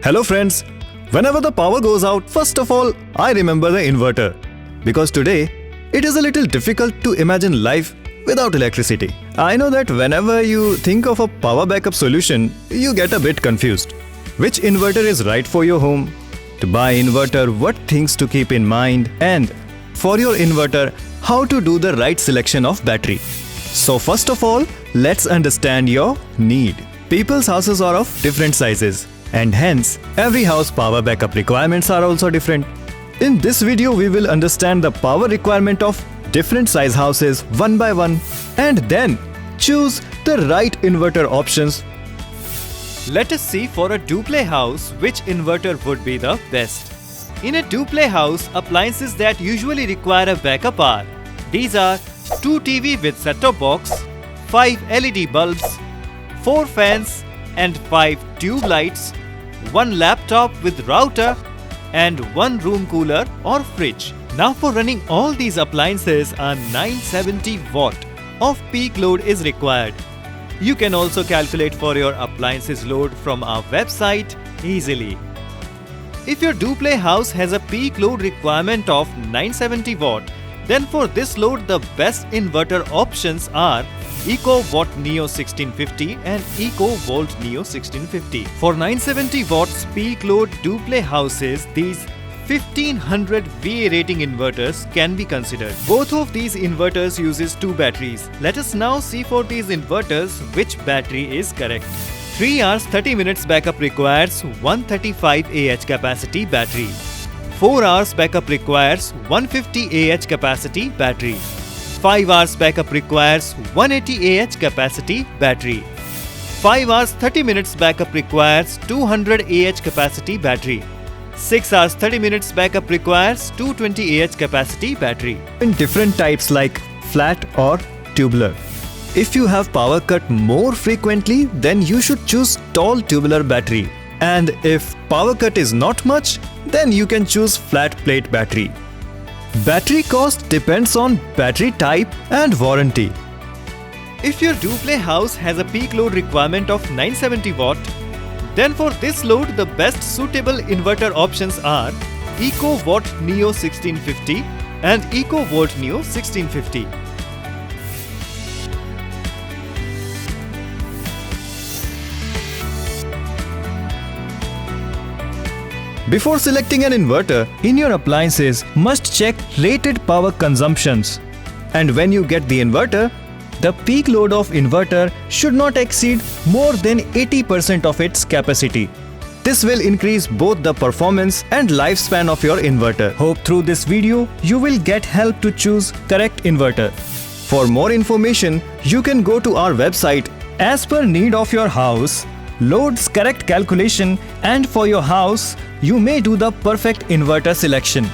Hello friends, whenever the power goes out, first of all, I remember the inverter. Because today, it is a little difficult to imagine life without electricity. I know that whenever you think of a power backup solution, you get a bit confused. Which inverter is right for your home? To buy inverter, what things to keep in mind? And for your inverter, how to do the right selection of battery? So first of all, let's understand your need. People's houses are of different sizes. And hence, every house power backup requirements are also different. In this video, we will understand the power requirement of different size houses one by one and then choose the right inverter options. Let us see for a duplex house which inverter would be the best. In a duplex house, appliances that usually require a backup are these are 2 TV with set-top box, 5 LED bulbs, 4 fans and 5 tube lights, 1 laptop with router and 1 room cooler or fridge. Now for running all these appliances, a 970 watt of peak load is required. You can also calculate for your appliances load from our website easily. If your duplex house has a peak load requirement of 970 watt, then for this load the best inverter options are EcoVault Neo 1650 and EcoVolt Neo 1650. For 970 watts peak load duplex houses, these 1500 VA rating inverters can be considered. Both of these inverters uses 2 batteries. Let us now see for these inverters which battery is correct. 3 hours 30 minutes backup requires 135 Ah capacity battery. 4 hours backup requires 150 Ah capacity battery. 5 hours backup requires 180 Ah capacity battery. 5 hours 30 minutes backup requires 200 Ah capacity battery. 6 hours 30 minutes backup requires 220 Ah capacity battery. In different types like flat or tubular. If you have power cut more frequently, then you should choose tall tubular battery. And if power cut is not much, then you can choose flat plate battery. Battery cost depends on battery type and warranty. If your duplex house has a peak load requirement of 970 watt, then for this load the best suitable inverter options are EcoVault Neo 1650 and EcoVolt Neo 1650. Before selecting an inverter, in your appliances must check rated power consumptions. And when you get the inverter, the peak load of inverter should not exceed more than 80% of its capacity. This will increase both the performance and lifespan of your inverter. Hope through this video you will get help to choose correct inverter. For more information, you can go to our website as per need of your house, loads correct calculation, and for your house, you may do the perfect inverter selection.